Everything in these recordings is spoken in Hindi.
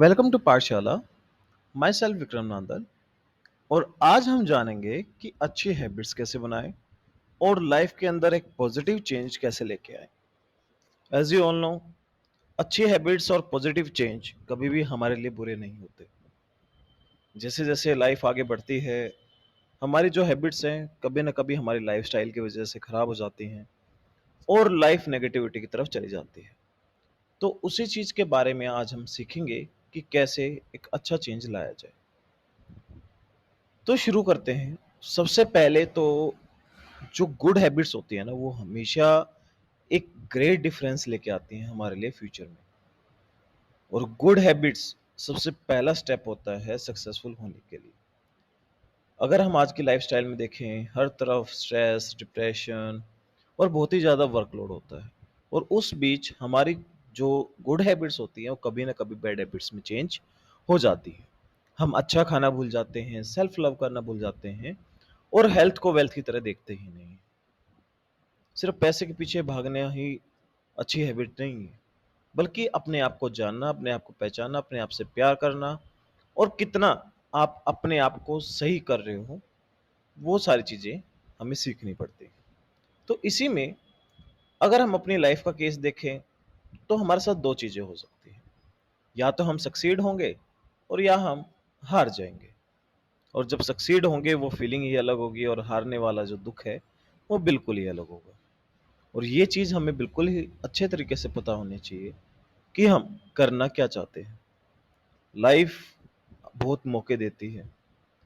वेलकम टू पाठशाला। My self Vikram Nandal. और आज हम जानेंगे कि अच्छी हैबिट्स कैसे बनाएं और लाइफ के अंदर एक पॉजिटिव चेंज कैसे लेके आए। एज यू ऑल नो, अच्छी हैबिट्स और पॉजिटिव चेंज कभी भी हमारे लिए बुरे नहीं होते। जैसे जैसे लाइफ आगे बढ़ती है, हमारी जो हैबिट्स हैं कभी ना कभी हमारी लाइफस्टाइल की वजह से खराब हो जाती हैं और लाइफ नेगेटिविटी की तरफ चली जाती है। तो उसी चीज के बारे में आज हम सीखेंगे कि कैसे एक अच्छा चेंज लाया जाए। तो शुरू करते हैं। सबसे पहले तो जो गुड हैबिट्स होती है ना, वो हमेशा एक ग्रेट डिफरेंस लेके आती हैं हमारे लिए फ्यूचर में। और गुड हैबिट्स सबसे पहला स्टेप होता है सक्सेसफुल होने के लिए। अगर हम आज की लाइफस्टाइल में देखें, हर तरफ स्ट्रेस, डिप्रेशन और बहुत ही ज़्यादा वर्कलोड होता है। और उस बीच हमारी जो गुड हैबिट्स होती हैं वो कभी ना कभी बैड हैबिट्स में चेंज हो जाती है। हम अच्छा खाना भूल जाते हैं, सेल्फ लव करना भूल जाते हैं और हेल्थ को वेल्थ की तरह देखते ही नहीं। सिर्फ पैसे के पीछे भागना ही अच्छी हैबिट नहीं है, बल्कि अपने आप को जानना, अपने आप को पहचानना, अपने आप से प्यार करना और कितना आप अपने आप को सही कर रहे हो, वो सारी चीज़ें हमें सीखनी पड़ती हैं। तो इसी में अगर हम अपनी लाइफ का केस देखें, तो हमारे साथ 2 चीज़ें हो सकती हैं। या तो हम सक्सीड होंगे और या हम हार जाएँगे। और जब सक्सीड होंगे वो फीलिंग ही अलग होगी और हारने वाला जो दुःख है, वो बिल्कुल ही अलग होगा। और ये चीज़ हमें बिल्कुल ही अच्छे तरीके से पता होनी चाहिए कि हम करना क्या चाहते हैं। लाइफ बहुत मौके देती है,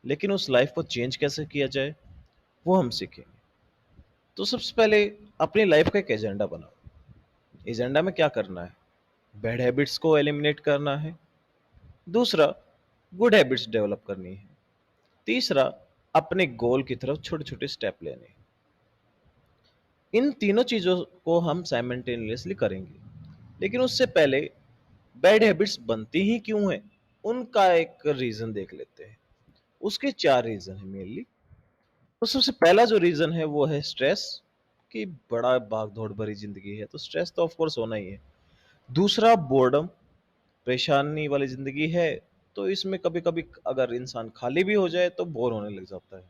लेकिन उस लाइफ को चेंज कैसे किया जाए, वो हम सीखेंगे। तो सबसे पहले अपनी लाइफ का एक एजेंडा बनाओ। एजेंडा में क्या करना है? बैड हैबिट्स को एलिमिनेट करना है। दूसरा, गुड हैबिट्स डेवलप करनी है। तीसरा, अपने गोल की तरफ छोटे-छोटे स्टेप लेने हैं। इन तीनों चीज़ों को हम साइमल्टेनियसली करेंगे। लेकिन उससे पहले बैड हैबिट्स बनती ही क्यों हैं? उनका एक रीज़न देख लेते हैं। उसके 4 रीज़न हैं मेनली। तो सबसे पहला जो रीज़न है वो है स्ट्रेस, कि बड़ा भाग-दौड़ भरी ज़िंदगी है, तो स्ट्रेस तो ऑफ कोर्स होना ही है। दूसरा, बोर्डम, परेशानी वाली ज़िंदगी है, तो इसमें कभी-कभी अगर इंसान खाली भी हो जाए तो बोर होने लग जाता है।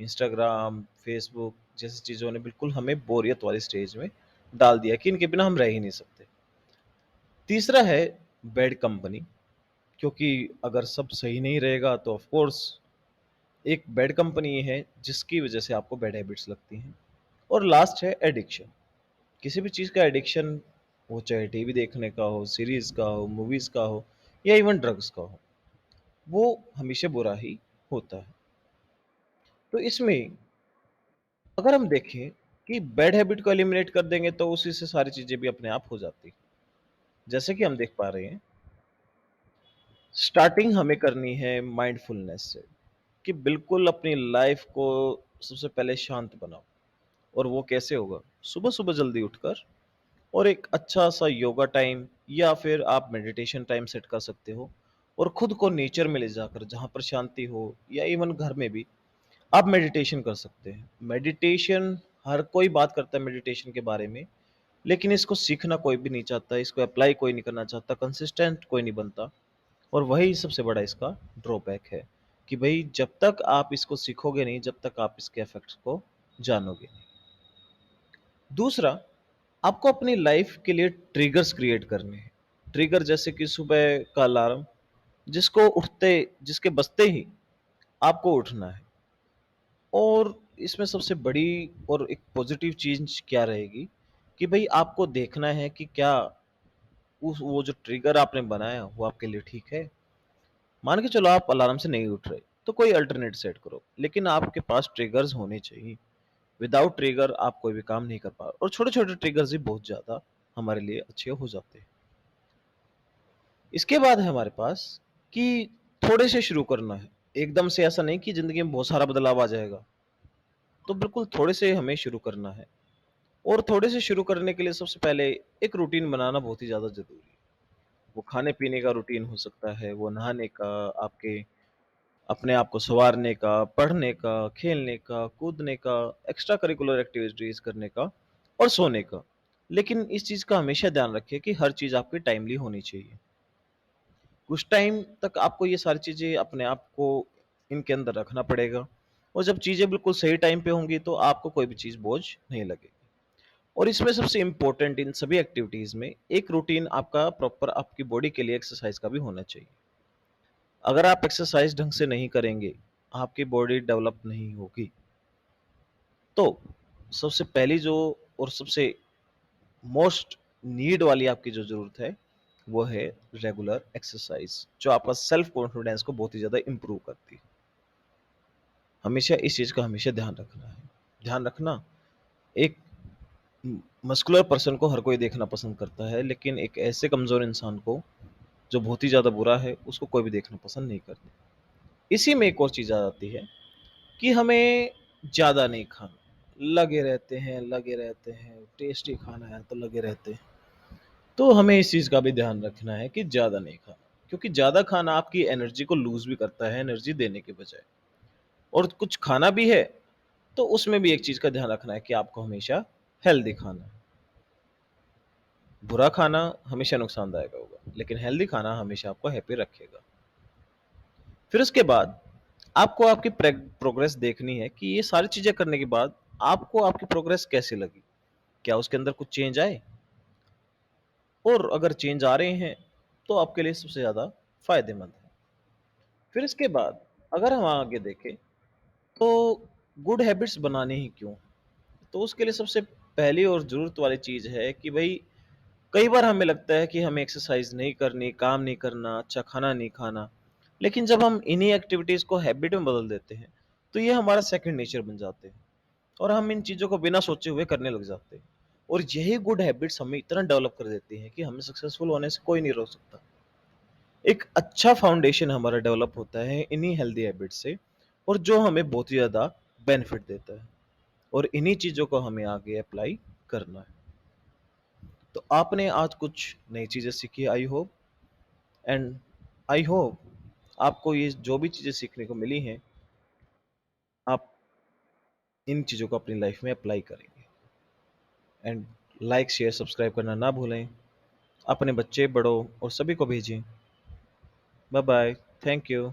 इंस्टाग्राम, फेसबुक जैसी चीज़ों ने बिल्कुल हमें बोरियत वाली स्टेज में डाल दिया कि इनके बिना हम रह ही नहीं सकते। तीसरा है बैड कंपनी, क्योंकि अगर सब सही नहीं रहेगा तो ऑफ कोर्स एक बैड कंपनी है जिसकी वजह से आपको बैड हैबिट्स लगती हैं। और लास्ट है एडिक्शन। किसी भी चीज़ का एडिक्शन, वो चाहे टीवी देखने का हो, सीरीज़ का हो, मूवीज़ का हो या इवन ड्रग्स का हो, वो हमेशा बुरा ही होता है। तो इसमें अगर हम देखें कि बैड हैबिट को एलिमिनेट कर देंगे तो उसी से सारी चीज़ें भी अपने आप हो जाती हैं। जैसे कि हम देख पा रहे हैं, स्टार्टिंग हमें करनी है माइंडफुलनेस से, कि बिल्कुल अपनी लाइफ को सबसे पहले शांत बनाओ। और वो कैसे होगा? सुबह-सुबह जल्दी उठकर और एक अच्छा-सा योगा टाइम या फिर आप मेडिटेशन टाइम सेट कर सकते हो। और खुद को नेचर में ले जाकर, जहाँ पर शांति हो, या इवन घर में भी आप मेडिटेशन कर सकते हैं। मेडिटेशन, हर कोई बात करता है मेडिटेशन के बारे में, लेकिन इसको सीखना कोई भी नहीं चाहता, इसको अप्लाई कोई नहीं करना चाहता, कंसिस्टेंट कोई नहीं बनता। और वही सबसे बड़ा इसका ड्रॉबैक है, कि भई जब तक आप इसको सीखोगे नहीं, जब तक आप इसके इफ़ेक्ट्स को जानोगे नहीं। दूसरा, आपको अपनी लाइफ़ के लिए ट्रिगर्स क्रिएट करने हैं। ट्रिगर जैसे कि सुबह का अलार्म, जिसको उठते जिसके बजते ही आपको उठना है। और इसमें सबसे बड़ी और एक पॉज़िटिव चीज़ क्या रहेगी, कि भई आपको देखना है कि क्या उस वो जो ट्रिगर आपने बनाया वो आपके लिए ठीक है। मान के चलो आप अलार्म से नहीं उठ रहे, तो कोई अल्टरनेट सेट करो, लेकिन आपके पास ट्रिगर्स होने चाहिए। विदाउट ट्रिगर आप कोई भी काम नहीं कर पा रहे, और छोटे-छोटे ट्रिगर्स ही बहुत ज़्यादा हमारे लिए अच्छे हो जाते हैं। इसके बाद है हमारे पास कि थोड़े से शुरू करना है। एकदम से ऐसा नहीं कि ज़िंदगी में बहुत सारा बदलाव आ जाएगा। तो बिल्कुल थोड़े से हमें शुरू करना है। और थोड़े से शुरू करने के लिए सबसे पहले एक रूटीन बनाना बहुत ही ज़्यादा ज़रूरी है। वो खाने-पीने का रूटीन हो सकता है, वो नहाने का, आपके अपने आप को सँवारने का, पढ़ने का, खेलने का, कूदने का, एक्स्ट्रा करिकुलर एक्टिविटीज़ करने का और सोने का। लेकिन इस चीज़ का हमेशा ध्यान रखिए कि हर चीज़ आपकी टाइमली होनी चाहिए। कुछ टाइम तक आपको ये सारी चीज़ें अपने आप को इनके अंदर रखना पड़ेगा और जब चीज़ें बिल्कुल सही टाइम पे होंगी तो आपको कोई भी चीज़ बोझ नहीं लगेगी। और इसमें सबसे इम्पोर्टेंट इन सभी एक्टिविटीज़ में एक रूटीन आपका प्रॉपर आपकी बॉडी के लिए एक्सरसाइज का भी होना चाहिए। अगर आप एक्सरसाइज ढंग से नहीं करेंगे, आपकी बॉडी डेवलप नहीं होगी। तो सबसे पहली जो और सबसे मोस्ट नीड वाली आपकी जो ज़रूरत है, वो है रेगुलर एक्सरसाइज, जो आपका सेल्फ कॉन्फिडेंस को बहुत ही ज़्यादा इम्प्रूव करती है। हमेशा इस चीज़ का हमेशा ध्यान रखना है। ध्यान रखना, एक मस्कुलर पर्सन को हर कोई देखना पसंद करता है, लेकिन एक ऐसे कमज़ोर इंसान को, जो बहुत ही ज़्यादा बुरा है, उसको कोई भी देखना पसंद नहीं करता। इसी में एक और चीज़ आ जाती है कि हमें ज़्यादा नहीं खाना। लगे रहते हैं, टेस्टी खाना है तो लगे रहते हैं। तो हमें इस चीज़ का भी ध्यान रखना है कि ज़्यादा नहीं खाना, क्योंकि ज़्यादा खाना आपकी एनर्जी को लूज़ भी करता है, एनर्जी देने के बजाय। और कुछ खाना भी है, तो उसमें भी एक चीज़ का ध्यान रखना है कि आपको हमेशा हेल्दी खाना है। बुरा खाना हमेशा नुकसानदायक होगा, लेकिन हेल्दी खाना हमेशा आपको हैप्पी रखेगा। फिर उसके बाद आपको आपकी प्रोग्रेस देखनी है कि ये सारी चीज़ें करने के बाद आपको आपकी प्रोग्रेस कैसी लगी? क्या उसके अंदर कुछ चेंज आए? और अगर चेंज आ रहे हैं, तो आपके लिए सबसे ज़्यादा फ़ायदेमंद है। फिर इसके बाद अगर हम आगे देखें, तो गुड हैबिट्स बनाने ही क्यों? तो उसके लिए सबसे पहली और ज़रूरत वाली चीज़ है कि भई कई बार हमें लगता है कि हमें एक्सरसाइज़ नहीं करनी, काम नहीं करना, अच्छा खाना नहीं खाना। लेकिन जब हम इन्हीं एक्टिविटीज़ को हैबिट में बदल देते हैं, तो ये हमारा सेकंड नेचर बन जाते हैं और हम इन चीज़ों को बिना सोचे हुए करने लग जाते हैं। और यही गुड हैबिट्स हमें इतना डेवलप कर देती हैं कि हमें सक्सेसफुल होने से कोई नहीं रोक सकता। एक अच्छा फाउंडेशन हमारा डेवलप होता है इन्हीं हेल्दी हैबिट से, और जो हमें बहुत ही ज़्यादा बेनिफिट देता है, और इन्हीं चीज़ों को हमें आगे अप्लाई करना है। तो आपने आज कुछ नई चीज़ें सीखी, I hope, and I hope आपको ये जो भी चीज़ें सीखने को मिली हैं, आप इन चीज़ों को अपनी लाइफ में अप्लाई करेंगे। एंड लाइक, शेयर, सब्सक्राइब करना ना भूलें। अपने बच्चे, बड़ों और सभी को भेजें। Bye bye. Thank you.